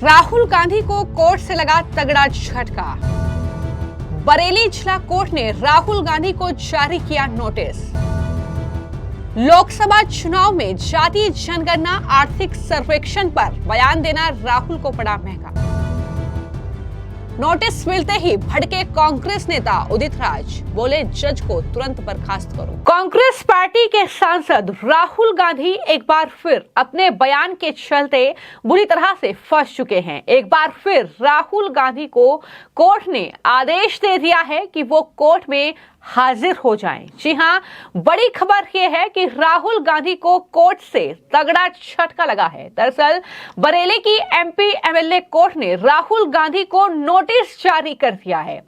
राहुल गांधी को कोर्ट से लगा तगड़ा झटका। बरेली जिला कोर्ट ने राहुल गांधी को जारी किया नोटिस। लोकसभा चुनाव में जातीय जनगणना आर्थिक सर्वेक्षण पर बयान देना राहुल को पड़ा महंगा। नोटिस मिलते ही भड़के कांग्रेस नेता उदित राज, बोले जज को तुरंत बर्खास्त करो। कांग्रेस पार्टी के सांसद राहुल गांधी एक बार फिर अपने बयान के चलते बुरी तरह से फंस चुके हैं। एक बार फिर राहुल गांधी को कोर्ट ने आदेश दे दिया है कि वो कोर्ट में हाजिर हो जाएं। जी हां, बड़ी खबर यह है कि राहुल गांधी को कोर्ट से तगड़ा झटका लगा है। दरअसल बरेली की एमपी एमएलए कोर्ट ने राहुल गांधी को नोटिस जारी कर दिया है।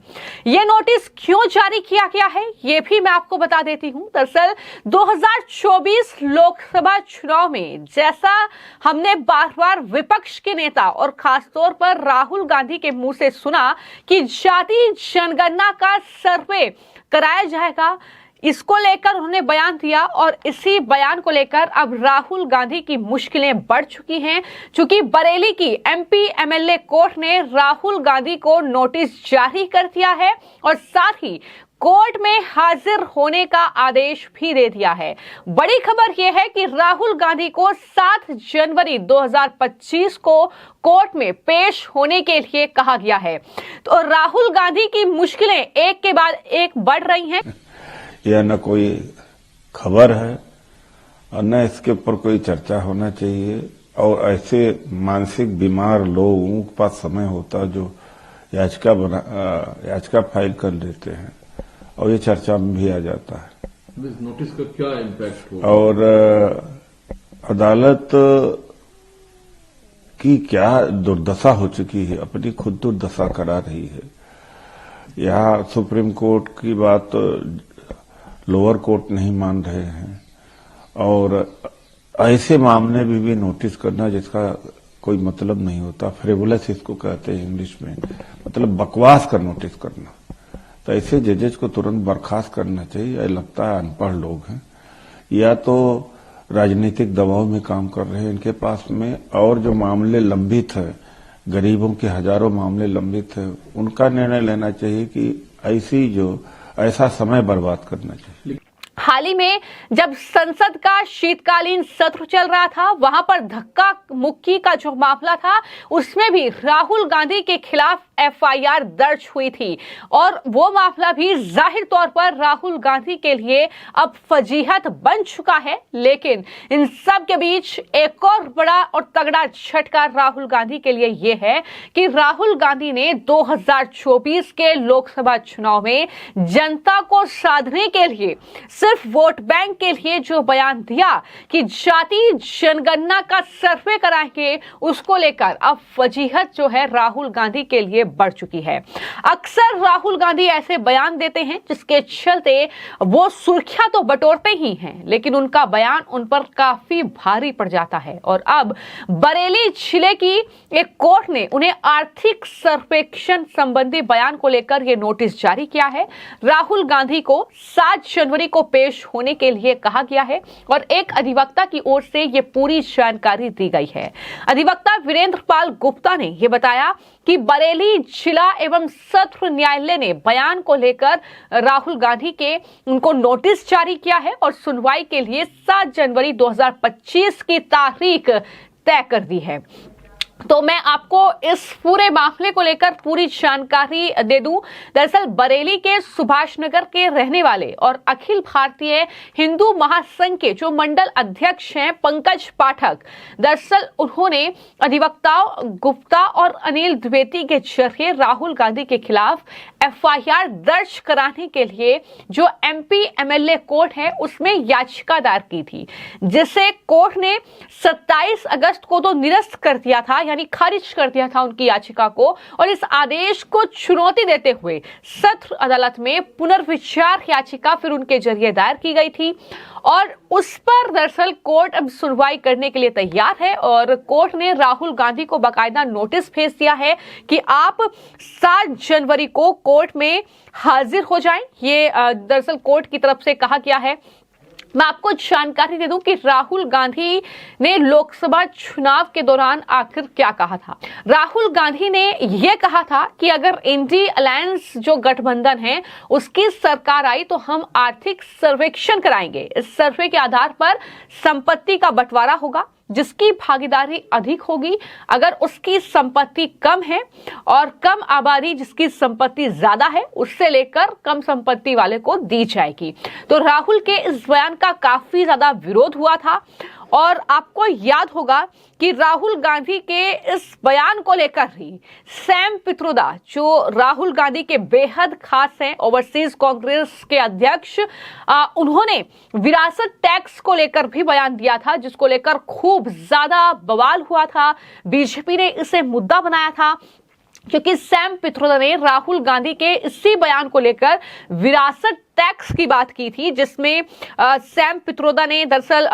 यह नोटिस क्यों जारी किया गया है, यह भी मैं आपको बता देती हूं। दरअसल 2024 लोकसभा चुनाव में जैसा हमने बार बार विपक्ष के नेता और खासतौर पर राहुल गांधी के मुंह से सुना कि जातीय जनगणना का सर्वे कराया जाएगा, इसको लेकर उन्होंने बयान दिया और इसी बयान को लेकर अब राहुल गांधी की मुश्किलें बढ़ चुकी हैं। चूंकि बरेली की एमपी एमएलए कोर्ट ने राहुल गांधी को नोटिस जारी कर दिया है और साथ ही कोर्ट में हाजिर होने का आदेश भी दे दिया है। बड़ी खबर यह है कि राहुल गांधी को 7 जनवरी 2025 को कोर्ट में पेश होने के लिए कहा गया है। तो राहुल गांधी की मुश्किलें एक के बाद एक बढ़ रही हैं। यह न कोई खबर है और न इसके ऊपर कोई चर्चा होना चाहिए। और ऐसे मानसिक बीमार लोगों के पास समय होता जो याचिका फाइल कर लेते हैं और ये चर्चा में भी आ जाता है। इस नोटिस का क्या इम्पैक्ट होगा? और अदालत की क्या दुर्दशा हो चुकी है, अपनी खुद दुर्दशा करा रही है। यहाँ सुप्रीम कोर्ट की बात लोअर कोर्ट नहीं मान रहे हैं और ऐसे मामले में भी नोटिस करना जिसका कोई मतलब नहीं होता, फ्रिवोलस इसको कहते हैं इंग्लिश में, मतलब बकवास का नोटिस करना। तो ऐसे जजेस को तुरंत बर्खास्त करना चाहिए। लगता है अनपढ़ लोग हैं या तो राजनीतिक दबाव में काम कर रहे हैं इनके पास में, और जो मामले लंबित है, गरीबों के हजारों मामले लंबित है, उनका निर्णय लेना चाहिए कि ऐसा समय बर्बाद करना चाहिए। हाल ही में जब संसद का शीतकालीन सत्र चल रहा था, वहां पर धक्का मुक्की का जो मामला था उसमें भी राहुल गांधी के खिलाफ एफआईआर दर्ज हुई थी और वो मामला भी जाहिर तौर पर राहुल गांधी के लिए अब फजीहत बन चुका है। लेकिन इन सब के बीच एक और बड़ा और तगड़ा झटका राहुल गांधी के लिए यह है कि राहुल गांधी ने 2024 के लोकसभा चुनाव में जनता को साधने के लिए, सिर्फ वोट बैंक के लिए जो बयान दिया कि जातीय जनगणना का सर्वे कराएंगे, उसको लेकर अब फजीहत जो है राहुल गांधी के लिए बढ़ चुकी है। अक्सर राहुल गांधी ऐसे बयान देते हैं जिसके चलते वो सुर्खियां तो बटोरते ही हैं, लेकिन उनका बयान उन पर काफी भारी पड़ जाता है। और अब बरेली जिले की एक कोर्ट ने उन्हें आर्थिक सर्वेक्षण संबंधी बयान को लेकर यह नोटिस जारी किया है। राहुल गांधी को 7 जनवरी को पेश होने के लिए कहा गया है और एक अधिवक्ता की ओर से यह पूरी जानकारी दी गई है। अधिवक्ता वीरेंद्र पाल गुप्ता ने यह बताया कि बरेली जिला एवं सत्र न्यायालय ने बयान को लेकर राहुल गांधी के उनको नोटिस जारी किया है और सुनवाई के लिए 7 जनवरी 2025 की तारीख तय कर दी है। तो मैं आपको इस पूरे मामले को लेकर पूरी जानकारी दे दूं। दरअसल बरेली के सुभाष नगर के रहने वाले और अखिल भारतीय हिंदू महासंघ के जो मंडल अध्यक्ष हैं पंकज पाठक, दरअसल उन्होंने अधिवक्ताओं गुप्ता और अनिल द्विवेदी के जरिए राहुल गांधी के खिलाफ एफआईआर दर्ज कराने के लिए जो एमपी एमएलए कोर्ट है उसमें याचिका दायर की थी, जिसे कोर्ट ने 27 अगस्त को तो निरस्त कर दिया था, यानी खारिज कर दिया था उनकी याचिका को। और इस आदेश को चुनौती देते हुए सत्र अदालत में पुनर्विचार याचिका फिर उनके जरिए दायर की गई थी और उस पर दरअसल कोर्ट अब सुनवाई करने के लिए तैयार है और कोर्ट ने राहुल गांधी को बाकायदा नोटिस भेज दिया है कि आप 7 जनवरी को कोर्ट में हाजिर हो जाएं। ये दरअसल कोर्ट की तरफ से कहा गया है। मैं आपको जानकारी दे दूं कि राहुल गांधी ने लोकसभा चुनाव के दौरान आखिर क्या कहा था। राहुल गांधी ने यह कहा था कि अगर इंडी अलायंस जो गठबंधन है उसकी सरकार आई तो हम आर्थिक सर्वेक्षण कराएंगे। इस सर्वे के आधार पर संपत्ति का बंटवारा होगा, जिसकी भागीदारी अधिक होगी अगर उसकी संपत्ति कम है, और कम आबादी जिसकी संपत्ति ज्यादा है उससे लेकर कम संपत्ति वाले को दी जाएगी। तो राहुल के इस बयान का काफी ज्यादा विरोध हुआ था और आपको याद होगा कि राहुल गांधी के इस बयान को लेकर ही सैम पित्रोदा, जो राहुल गांधी के बेहद खास हैं, ओवरसीज कांग्रेस के अध्यक्ष, उन्होंने विरासत टैक्स को लेकर भी बयान दिया था, जिसको लेकर खूब ज्यादा बवाल हुआ था। बीजेपी ने इसे मुद्दा बनाया था क्योंकि सैम पित्रोदा ने राहुल गांधी के इसी बयान को लेकर विरासत टैक्स की बात की थी, जिसमें सैम पित्रोदा ने दरअसल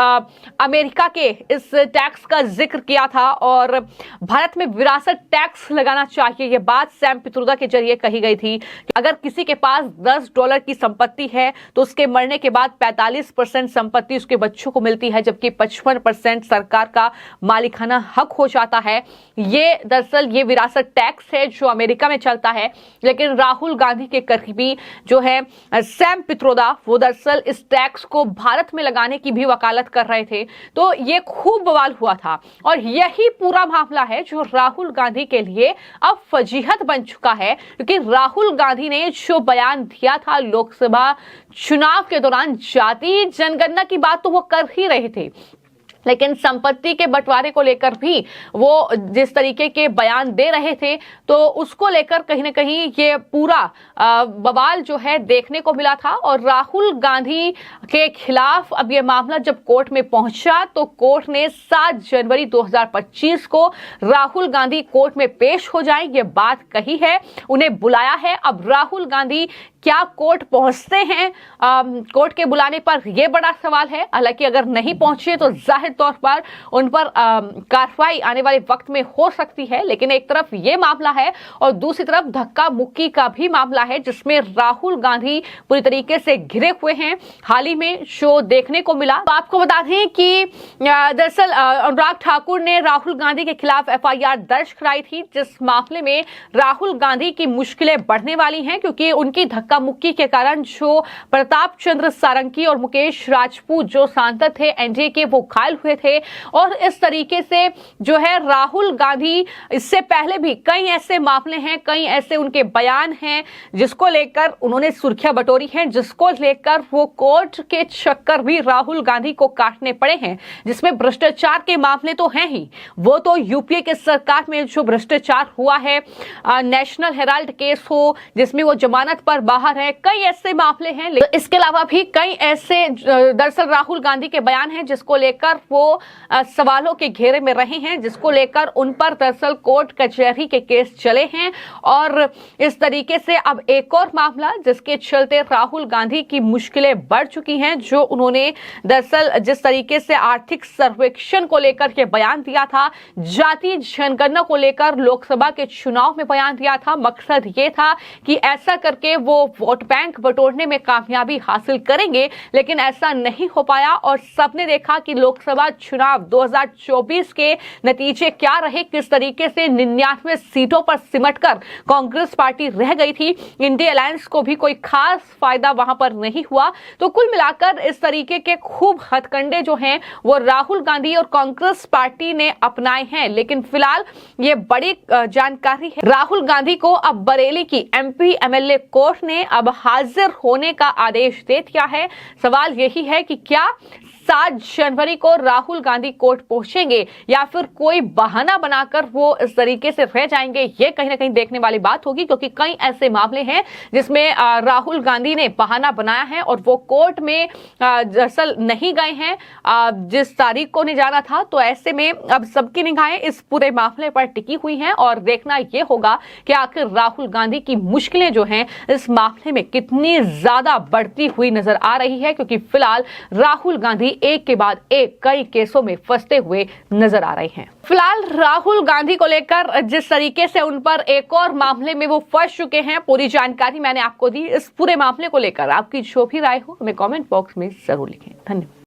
अमेरिका के इस टैक्स का जिक्र किया था और भारत में विरासत टैक्स लगाना चाहिए। यह बात सैम पित्रोदा के जरिए कही गई थी। अगर किसी के पास $10 की संपत्ति है तो उसके मरने के बाद 45% संपत्ति उसके बच्चों को मिलती है, जबकि 55% सरकार का मालिकाना हक हो जाता है। ये दरअसल ये विरासत टैक्स है जो अमेरिका में चलता है, लेकिन राहुल गांधी के करीबी जो है सैम पित्रोदा, वो दरअसल इस टैक्स को भारत में लगाने की भी वकालत कर रहे थे। तो ये खूब बवाल हुआ था और यही पूरा मामला है जो राहुल गांधी के लिए अब फजीहत बन चुका है, क्योंकि राहुल गांधी ने जो बयान दिया था लोकसभा चुनाव के दौरान, जाति जनगणना की बात तो वो कर ही रहे थे, लेकिन संपत्ति के बंटवारे को लेकर भी वो जिस तरीके के बयान दे रहे थे तो उसको लेकर कहीं ना कहीं ये पूरा बवाल जो है देखने को मिला था। और राहुल गांधी के खिलाफ अब ये मामला जब कोर्ट में पहुंचा तो कोर्ट ने 7 जनवरी 2025 को राहुल गांधी कोर्ट में पेश हो जाए ये बात कही है, उन्हें बुलाया है। अब राहुल गांधी क्या कोर्ट पहुंचते हैं कोर्ट के बुलाने पर, यह बड़ा सवाल है। हालांकि अगर नहीं पहुंचे तो जाहिर तौर पर उन पर कार्रवाई आने वाले वक्त में हो सकती है, लेकिन एक तरफ यह मामला है और दूसरी तरफ धक्का मुक्की का भी मामला है, जिसमें राहुल गांधी पूरी तरीके से घिरे हुए हैं। हाल ही में शो देखने को मिला। तो आपको बता दें कि दरअसल अनुराग ठाकुर ने राहुल गांधी के खिलाफ FIR दर्ज कराई थी, जिस मामले में राहुल गांधी की मुश्किलें बढ़ने वाली हैं, क्योंकि उनकी धक्का मुक्की के कारण जो प्रताप चंद्र सारंगी और मुकेश राजपूत जो सांसद थे एनडीए के, वो घायल हुए थे। और इस तरीके से जो है राहुल गांधी, इससे पहले भी कई ऐसे मामले हैं, कई ऐसे उनके बयान हैं जिसको लेकर उन्होंने सुर्खियां बटोरी हैं, जिसको लेकर वो कोर्ट के चक्कर भी राहुल गांधी को काटने पड़े हैं, जिसमें भ्रष्टाचार के मामले तो हैं ही। वो तो यूपीए के सरकार में जो भ्रष्टाचार हुआ है, नेशनल हेराल्ड केस हो जिसमें वो जमानत पर बाहर है, कई ऐसे मामले हैं। इसके अलावा भी कई ऐसे दरअसल राहुल गांधी के बयान हैं जिसको लेकर वो सवालों के घेरे में रहे हैं, जिसको लेकर उन पर दरअसल कोर्ट कचहरी के केस चले हैं। और इस तरीके से अब एक और मामला जिसके चलते राहुल गांधी की मुश्किलें बढ़ चुकी हैं, जो उन्होंने दरअसल जिस तरीके से आर्थिक सर्वेक्षण को लेकर के बयान दिया था, जाति जनगणना को लेकर लोकसभा के चुनाव में बयान दिया था। मकसद ये था कि ऐसा करके वो वोट बैंक बटोरने में कामयाबी हासिल करेंगे, लेकिन ऐसा नहीं हो पाया। और सबने देखा कि लोकसभा चुनाव 2024 के नतीजे क्या रहे, किस तरीके से 99 सीटों पर सिमटकर कांग्रेस पार्टी रह गई थी। इंडिया अलायंस को भी कोई खास फायदा वहां पर नहीं हुआ। तो कुल मिलाकर इस तरीके के खूब हथकंडे जो हैं वो राहुल गांधी और कांग्रेस पार्टी ने अपनाए हैं। लेकिन फिलहाल ये बड़ी जानकारी है, राहुल गांधी को अब बरेली की MP MLA कोर्ट ने अब हाजिर होने का आदेश दे दिया है। सवाल यही है कि क्या 7 जनवरी को राहुल गांधी कोर्ट पहुंचेंगे या फिर कोई बहाना बनाकर वो इस तरीके से रह जाएंगे, ये कहीं ना कहीं देखने वाली बात होगी, क्योंकि कई ऐसे मामले हैं जिसमें राहुल गांधी ने बहाना बनाया है और वो कोर्ट में दरअसल नहीं गए हैं जिस तारीख को नहीं जाना था। तो ऐसे में अब सबकी निगाहें इस पूरे मामले पर टिकी हुई हैं और देखना यह होगा कि आखिर राहुल गांधी की मुश्किलें जो हैं इस मामले में कितनी ज्यादा बढ़ती हुई नजर आ रही है, क्योंकि फिलहाल राहुल गांधी एक के बाद एक कई केसों में फंसते हुए नजर आ रहे हैं। फिलहाल राहुल गांधी को लेकर जिस तरीके से उन पर एक और मामले में वो फंस चुके हैं, पूरी जानकारी मैंने आपको दी। इस पूरे मामले को लेकर आपकी जो भी राय हो हमें कमेंट बॉक्स में जरूर लिखें। धन्यवाद।